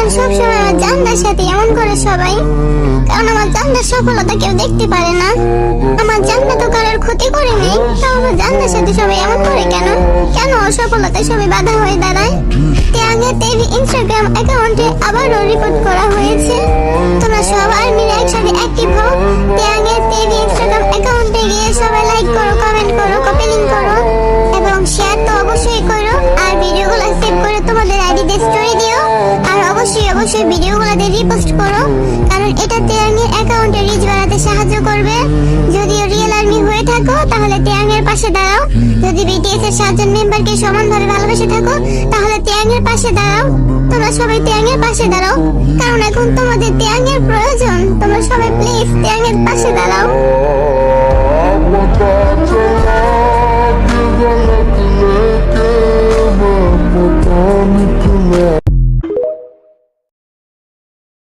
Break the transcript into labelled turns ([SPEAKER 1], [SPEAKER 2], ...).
[SPEAKER 1] কারণ সবসময় আমার জান্নার সাথে এমন করে সবাই, কারণ আমার জান্নার সফলতা কেউ দেখতে পারে না। আমার জান্নাত তো কারোর ক্ষতি করে নেই, তাও আমার জান্নার সাথে সবাই এমন করে কেন? কেন সফলতায় সবাই বাধা হয়ে দাঁড়ায়? ত্যাগের টিভি ইনস্টাগ্রাম অ্যাকাউন্টে আবারও রিপোর্ট করা হয়েছে। তোমরা সবাই মিলে একসাথে অ্যাক্টিভ হও। ত্যাগের টিভি ইনস্টাগ্রাম অ্যাকাউন্টে গিয়ে সবাই লাইক করো, কমেন্ট করো, কপি লিংক করো এবং শেয়ার তো অবশ্যই করো। আর ভিডিওগুলো সেভ করে তোমাদের আইডিতে স্টোরি দিও। আর অবশ্যই ভিডিওগুলোতে রিপোস্ট করো, কারণ এটা ত্যাগের অ্যাকাউন্টে রিচ বাড়াতে সাহায্য করবে। যদিও রিয়েল আর্মি হয়ে থাকো তাহলে ত্যাগের পাশে দাঁড়াও। যদি বিটিএস এর 7 জন মেম্বারকে সমানভাবে ভালোবেসে থাকো তাহলে ত্যাগের পাশে দাঁড়াও। তোমরা সবাই ত্যাগের পাশে দাঁড়াও, কারণ এখন তোমাদের ত্যাগের প্রয়োজন। তোমরা সবাই প্লিজ ত্যাগের পাশে দাঁড়াও।